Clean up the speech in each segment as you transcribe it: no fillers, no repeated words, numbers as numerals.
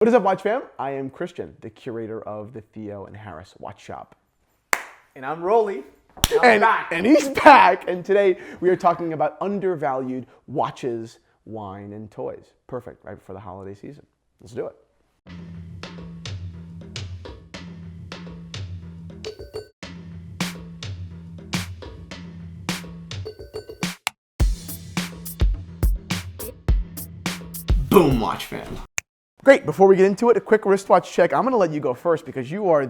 What is up, Watch Fam? I am Christian, the curator of the Theo and Harris Watch Shop. And I'm Rolly. And he's back. And today we are talking about undervalued watches, wine, and toys. Perfect, right before the holiday season. Let's do it. Boom, Watch Fam. Great, before we get into it, a quick wristwatch check. I'm gonna let you go first because you are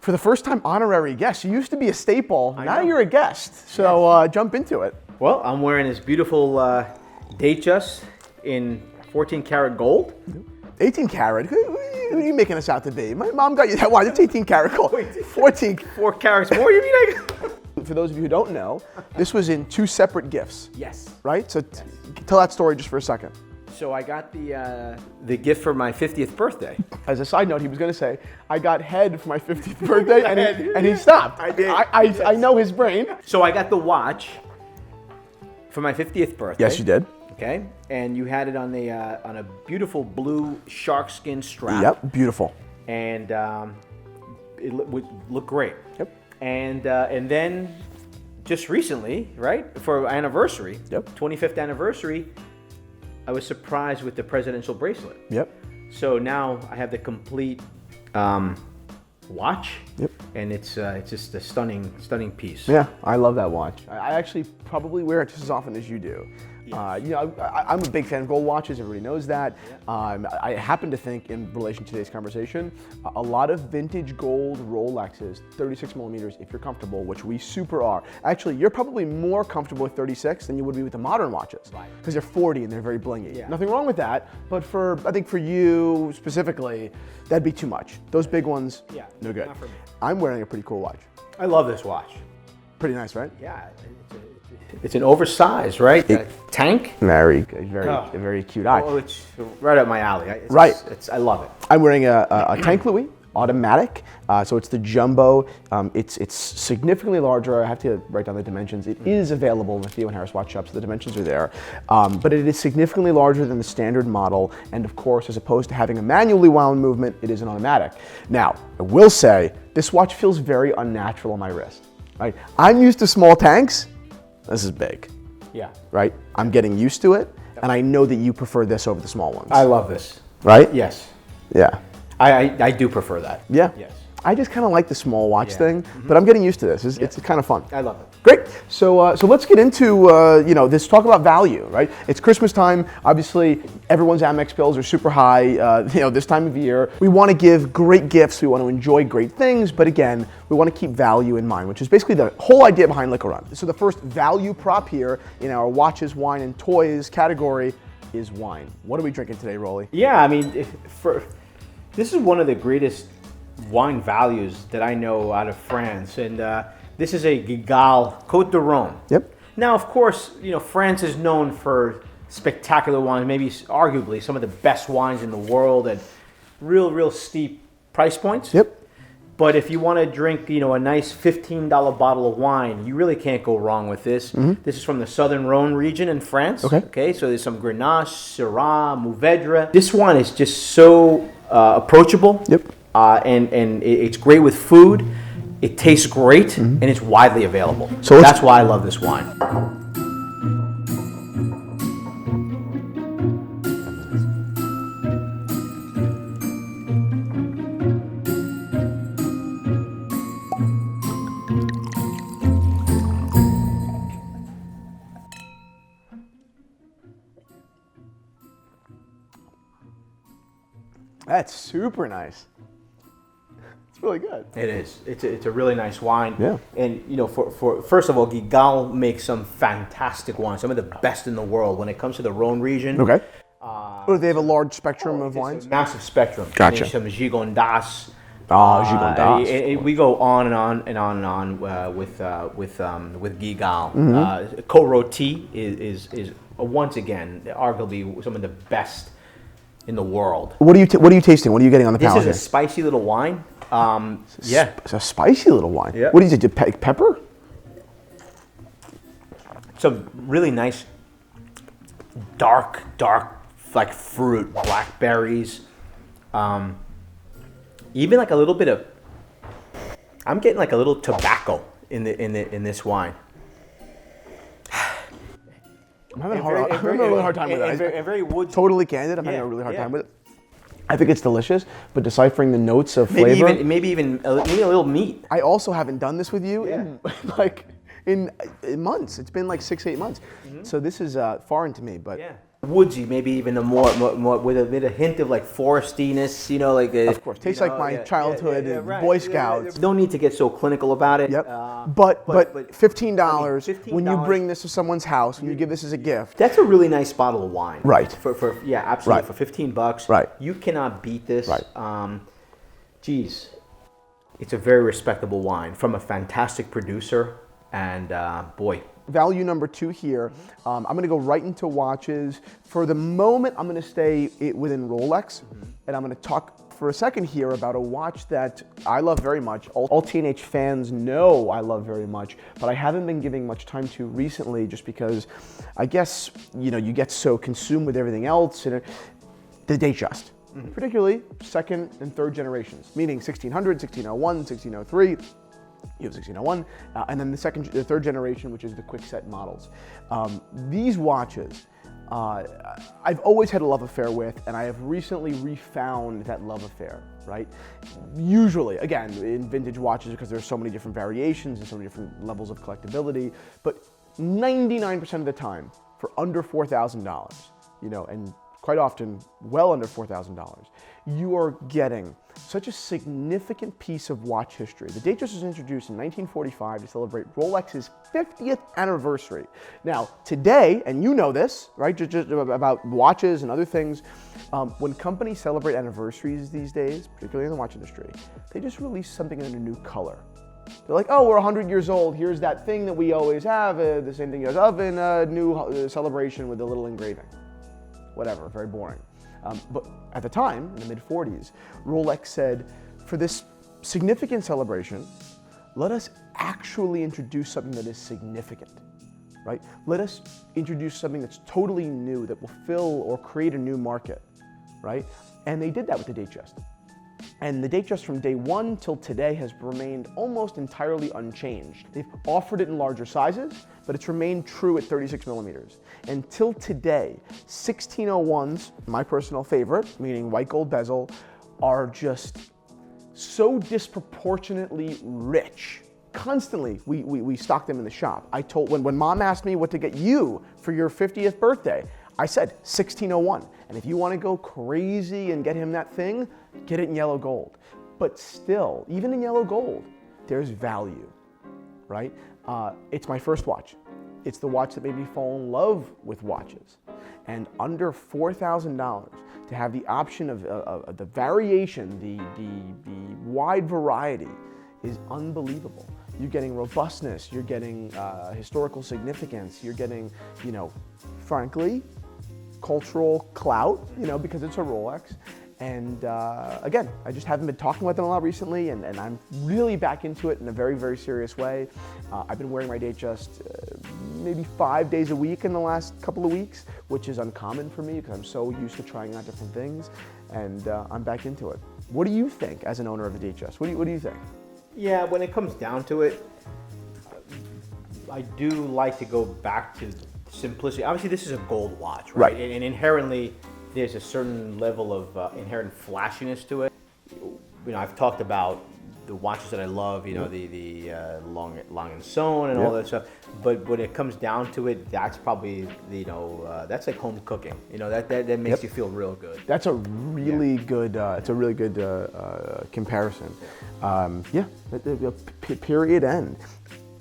for the first time, honorary guest. You used to be a staple, now you're a guest. So jump into it. Well, I'm wearing this beautiful Datejust in 14 karat gold. 18 karat? Who are you making us out to be? My mom got you that watch, it's 18 karat gold. 14. 4 carats more, you mean? For those of you who don't know, this was in 2 separate gifts. Yes. Right? So tell that story just for a second. So I got the gift for my 50th birthday. As a side note, he was going to say, I got head for my 50th birthday, and he stopped. I did. I know his brain. So I got the watch for my 50th birthday. Yes, you did. Okay, and you had it on a beautiful blue shark skin strap. Yep, beautiful. And it would look great. Yep. And then just recently, right, for our anniversary, 25th anniversary, I was surprised with the presidential bracelet. Yep. So now I have the complete watch. Yep. And it's just a stunning piece. Yeah, I love that watch. I actually probably wear it just as often as you do. Yes. I'm a big fan of gold watches. Everybody knows that. Yeah. I happen to think, in relation to today's conversation, a lot of vintage gold Rolexes, 36 millimeters, if you're comfortable, which we super are. Actually, you're probably more comfortable with 36 than you would be with the modern watches, right? Because they're 40 and they're very blingy. Yeah. Nothing wrong with that, but I think for you specifically, that'd be too much. Those big ones, no good. Not for me. I'm wearing a pretty cool watch. I love this watch. Pretty nice, right? Yeah. It's an oversized, right? Tank. Very cute eye. Oh, it's right up my alley. I love it. I'm wearing a Tank Louis automatic, so it's the jumbo. It's significantly larger. I have to write down the dimensions. It is available in the Theo and Harris watch shops. So the dimensions are there, but it is significantly larger than the standard model. And of course, as opposed to having a manually wound movement, it is an automatic. Now, I will say this watch feels very unnatural on my wrist. Right? I'm used to small tanks. This is big. Yeah. Right? I'm getting used to it, and I know that you prefer this over the small ones. I love this. Right? Yes. Yeah. I do prefer that. Yeah. Yes. I just kind of like the small watch thing, but I'm getting used to this. It's kind of fun. I love it. Great. So let's get into this talk about value, right? It's Christmas time. Obviously, everyone's Amex bills are super high. This time of year, we want to give great gifts. We want to enjoy great things, but again, we want to keep value in mind, which is basically the whole idea behind Liquor Run. So the first value prop here in our watches, wine, and toys category is wine. What are we drinking today, Rolly? Yeah, I mean, this is one of the greatest wine values that I know out of France, and this is a Guigal Cotes Du Rhone. Yep. Now, of course, France is known for spectacular wines, maybe arguably some of the best wines in the world at real steep price points. Yep. But if you want to drink, a nice $15 bottle of wine, you really can't go wrong with this. Mm-hmm. This is from the Southern Rhone region in France. Okay. So there's some Grenache, Zeron, Mourvedre. This wine is just so approachable. Yep. And it's great with food. It tastes great, and it's widely available. So that's why I love this wine. That's super nice. Really good. It is. It's a really nice wine. Yeah. And for first of all, Guigal makes some fantastic wines, some of the best in the world when it comes to the Rhone region. Okay. They have a large spectrum of wines. Massive spectrum. Gotcha. Some Gigondas. Gigondas. We go on and on and on and on with Guigal. Mm-hmm. Cotes Du Rhone is once again arguably some of the best in the world. What are you tasting? What are you getting on the palate? This is a spicy little wine. It's a spicy little wine. Yeah. What is it? Pepper? Some really nice, dark, like fruit, blackberries, Even like a little bit of, I'm getting like a little tobacco in this wine. I'm having a really hard time with it. Very woodsy. Totally candid, I'm having a really hard time with it. I think it's delicious, but deciphering the notes of flavor. Maybe even a little meat. I also haven't done this with you in months. It's been like 6-8 months. So this is foreign to me, but. Yeah. Woodsy, maybe even a more with a bit of hint of like forestiness, like of course, tastes like my childhood and right. Boy Scouts. No need to get so clinical about it. Yep. But $15 when you bring this to someone's house, when you give this as a gift. That's a really nice bottle of wine. Right. For absolutely. Right. For $15. Right. You cannot beat this. Right. Geez, it's a very respectable wine from a fantastic producer, and boy. Value number 2 here, I'm going to go right into watches. For the moment, I'm going to stay within Rolex, and I'm going to talk for a second here about a watch that I love very much. All TNH fans know I love very much, but I haven't been giving much time to recently just because I guess, you get so consumed with everything else. The Datejust, particularly second and third generations, meaning 1600, 1601, 1603. You have 1601, and then the third generation, which is the quick set models. These watches, I've always had a love affair with, and I have recently refound that love affair, right? Usually, again, in vintage watches, because there's so many different variations and so many different levels of collectability, but 99% of the time, for under $4,000, and quite often well under $4,000, you are getting such a significant piece of watch history. The Datejust was introduced in 1945 to celebrate Rolex's 50th anniversary. Now, today, and you know this, right, just about watches and other things, when companies celebrate anniversaries these days, particularly in the watch industry, they just release something in a new color. They're like, oh, we're 100 years old. Here's that thing that we always have, the same thing you guys have in a new celebration with a little engraving. Whatever, very boring. But at the time, in the mid-40s, Rolex said, for this significant celebration, let us actually introduce something that is significant, right? Let us introduce something that's totally new, that will fill or create a new market, right? And they did that with the Datejust. And the Datejust from day one till today has remained almost entirely unchanged. They've offered it in larger sizes, but it's remained true at 36 millimeters. Until today, 1601s, my personal favorite, meaning white gold bezel, are just so disproportionately rich. Constantly, we stock them in the shop. When Mom asked me what to get you for your 50th birthday, I said 1601. And if you want to go crazy and get him that thing, get it in yellow gold. But still, even in yellow gold, there's value, right? It's my first watch. It's the watch that made me fall in love with watches. And under $4,000, to have the option of the variation, the wide variety is unbelievable. You're getting robustness, you're getting historical significance, you're getting, frankly, cultural clout, because it's a Rolex. And again, I just haven't been talking about them a lot recently, and I'm really back into it in a very, very serious way. I've been wearing my Datejust maybe 5 days a week in the last couple of weeks, which is uncommon for me because I'm so used to trying out different things, and I'm back into it. What do you think as an owner of a Datejust? What do you think? Yeah, when it comes down to it, I do like to go back to simplicity. Obviously, this is a gold watch, right? And inherently, there's a certain level of inherent flashiness to it. I've talked about the watches that I love, the Long and Sewn and all that stuff. But when it comes down to it, that's probably that's like home cooking. That makes you feel real good. That's a really good. It's a really good comparison. Period. End.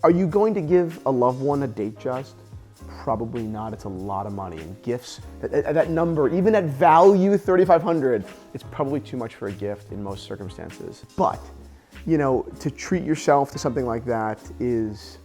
Are you going to give a loved one a Datejust? Probably not. It's a lot of money, and gifts at that number, even at value $3,500, it's probably too much for a gift in most circumstances. But to treat yourself to something like that is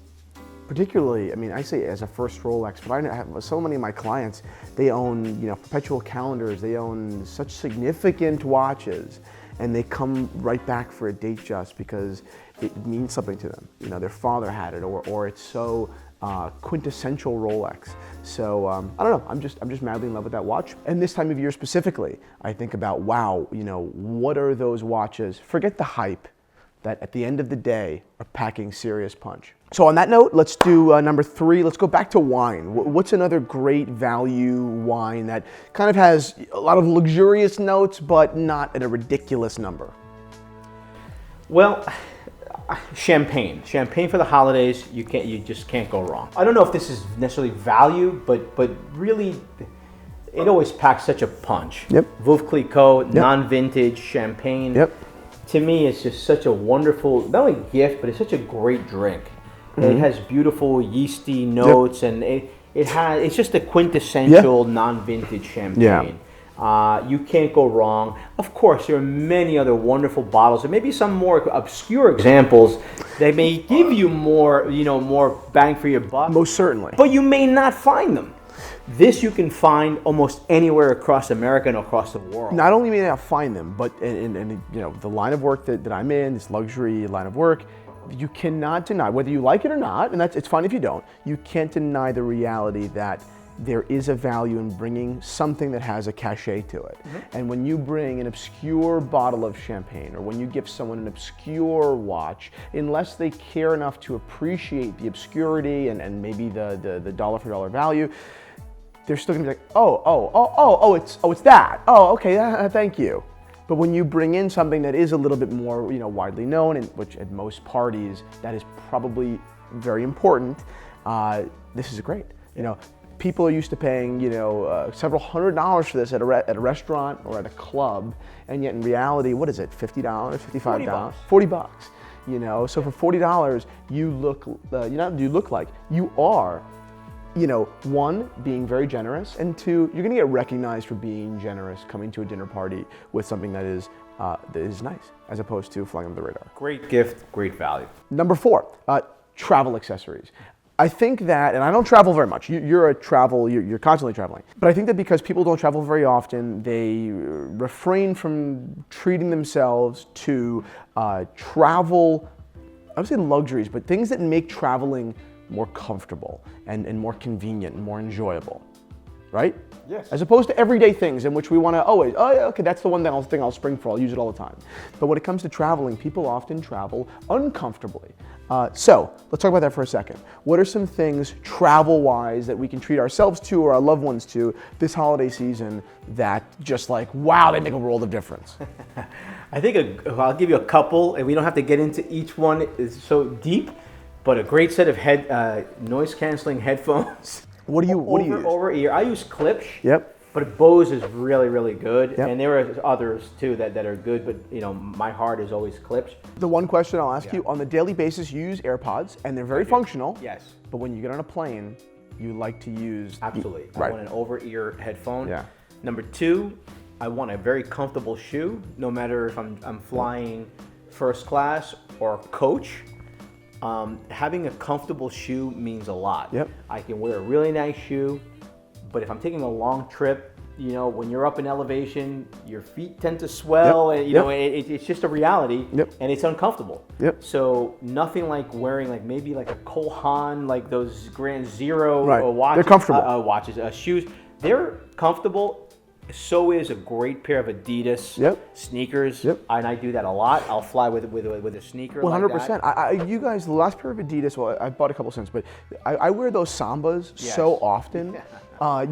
particularly, I say as a first Rolex, but I have so many of my clients, they own perpetual calendars, they own such significant watches, and they come right back for a Datejust because it means something to them. Their father had it, or it's so quintessential Rolex. So I don't know. I'm just madly in love with that watch. And this time of year specifically, I think about, wow, what are those watches? Forget the hype, that at the end of the day are packing serious punch. So on that note, let's do number 3. Let's go back to wine. What's another great value wine that kind of has a lot of luxurious notes, but not at a ridiculous number? Well, champagne. Champagne for the holidays, you just can't go wrong. I don't know if this is necessarily value, but really, it always packs such a punch. Yep. Veuve Clicquot, non-vintage champagne. Yep. To me, it's just such a wonderful, not only gift, but it's such a great drink. It has beautiful yeasty notes, and it's just a quintessential non-vintage champagne. You can't go wrong. Of course, there are many other wonderful bottles, and maybe some more obscure examples that may give you more, more bang for your buck. Most certainly. But you may not find them. This you can find almost anywhere across America and across the world. Not only may I not find them, but in the line of work that I'm in, this luxury line of work, you cannot deny, whether you like it or not, and it's fine if you don't, you can't deny the reality that there is a value in bringing something that has a cachet to it. And when you bring an obscure bottle of champagne, or when you give someone an obscure watch, unless they care enough to appreciate the obscurity and maybe the dollar for dollar value, they're still gonna be like, it's that. Oh, okay, thank you. But when you bring in something that is a little bit more, widely known, and which at most parties that is probably very important, this is great. People are used to paying, several $100s for this at a restaurant or at a club, and yet in reality, what is it? $50, $55, $40. So for $40, you look like you are. One, being very generous, and 2, you're gonna get recognized for being generous coming to a dinner party with something that is nice, as opposed to flying under the radar. Great gift, great value. Number 4, travel accessories. I think that, and I don't travel very much. You're constantly traveling. But I think that because people don't travel very often, they refrain from treating themselves to travel, I would say luxuries, but things that make traveling more comfortable and more convenient and more enjoyable, right? Yes. As opposed to everyday things in which we want to always, okay, that's the one thing I'll spring for, I'll use it all the time. But when it comes to traveling, people often travel uncomfortably. So let's talk about that for a second. What are some things travel-wise that we can treat ourselves to or our loved ones to this holiday season that just wow, they make a world of difference? I think I'll give you a couple, and we don't have to get into each one. It's so deep, but a great set of noise-canceling headphones. What do you use? Over ear. I use clips. Yep. But Bose is really, really good. Yep. And there are others too that are good, but my heart is always clips. The one question I'll ask you, on the daily basis, you use AirPods, and they're very functional. Yes. But when you get on a plane, you like to use... Absolutely. Right. I want an over-ear headphone. Yeah. Number 2, I want a very comfortable shoe, no matter if I'm flying first class or coach. Having a comfortable shoe means a lot. Yep. I can wear a really nice shoe, but if I'm taking a long trip, when you're up in elevation, your feet tend to swell, and it's just a reality, and it's uncomfortable. Yep. So nothing like wearing maybe a Cole Haan, like Grand Zero watches. They're comfortable. Shoes. They're comfortable. So is a great pair of Adidas sneakers, and I do that a lot. I'll fly with a sneaker. 100%. You guys, the last pair of Adidas, well, I bought a couple since, but I wear those Sambas so often.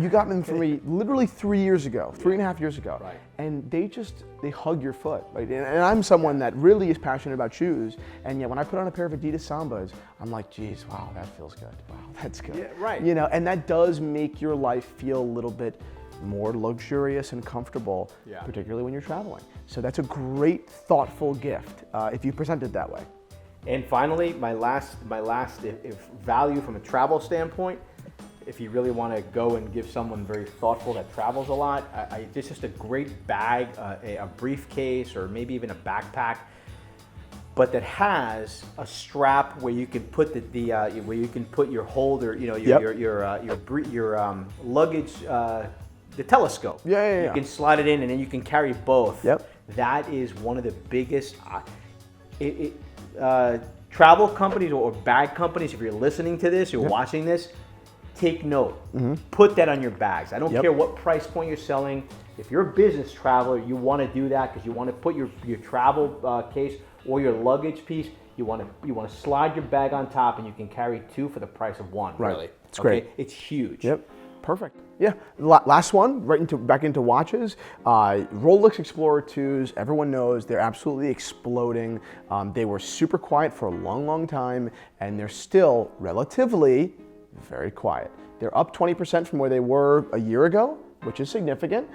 You got them for me literally 3 years ago, 3.5 years ago, and they hug your foot. Right? And I'm someone that really is passionate about shoes, and yet when I put on a pair of Adidas Sambas, I'm like, geez, wow, that feels good. Wow, that's good. Yeah, right. And that does make your life feel a little bit more luxurious and comfortable, particularly when you're traveling. So that's a great, thoughtful gift if you present it that way. And finally, my last if value from a travel standpoint, if you really want to go and give someone very thoughtful that travels a lot, it's just a great bag, a briefcase, or maybe even a backpack, but that has a strap where you can put where you can put your holder, your luggage. The telescope. You can slide it in, and then you can carry both. Yep. That is one of the biggest. travel companies or bag companies, if you're listening to this, you're watching this, take note. Put that on your bags. I don't care what price point you're selling. If you're a business traveler, you want to do that because you want to put your travel case or your luggage piece. You want to slide your bag on top, and you can carry 2 for the price of 1. Right. Really, it's great. It's huge. Yep. Perfect. Yeah. Last one, back into watches. Rolex Explorer IIs. Everyone knows they're absolutely exploding. They were super quiet for a long, long time, and they're still relatively very quiet. They're up 20% from where they were a year ago, which is significant,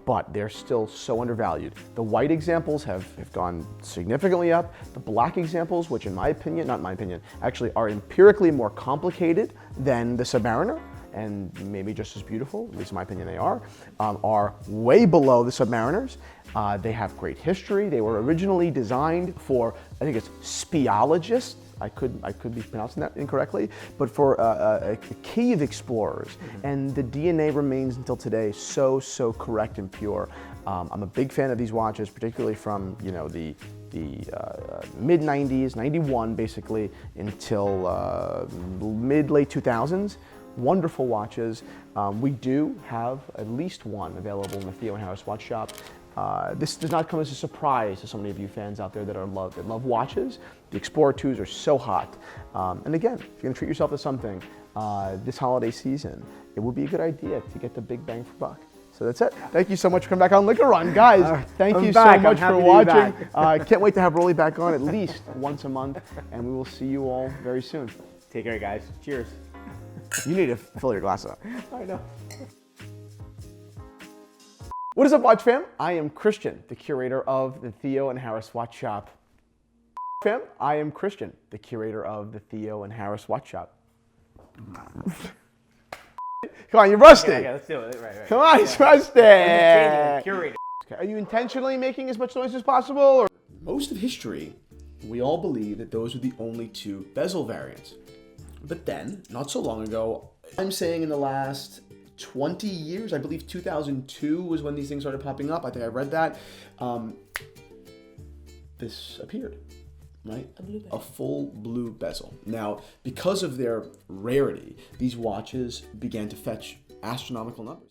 but they're still so undervalued. The white examples have gone significantly up. The black examples, which in my opinion, not my opinion, actually are empirically more complicated than the Submariner, and maybe just as beautiful, at least in my opinion they are way below the Submariners. They have great history. They were originally designed for, I think it's speologists. I could be pronouncing that incorrectly, but for a cave explorers, and the DNA remains until today so correct and pure. I'm a big fan of these watches, particularly from the mid 90s, 91 basically, until late 2000s. Wonderful watches. We do have at least one available in the Theo and Harris Watch Shop. This does not come as a surprise to so many of you fans out there that love watches. The Explorer IIs are so hot. And again, if you're gonna treat yourself to something this holiday season, it would be a good idea to get the big bang for buck. So that's it. Thank you so much for coming back on Liquor Run. Guys, thank you so much for watching. Can't wait to have Rolly back on at least once a month, and we will see you all very soon. Take care, guys. Cheers. You need to fill your glass up. I know. What is up, Watch Fam? I am Christian, the curator of the Theo and Harris Watch Shop. Fam, I am Christian, the curator of the Theo and Harris Watch Shop. Come on, you're rusty. Okay, let's do it. Right. Come on, it's rusty. Curator. Are you intentionally making as much noise as possible? Or? Most of history, we all believe that those were the only 2 bezel variants. But then, not so long ago, I'm saying in the last 20 years, I believe 2002 was when these things started popping up. I think I read that. This appeared, right? A full blue bezel. Now, because of their rarity, these watches began to fetch astronomical numbers.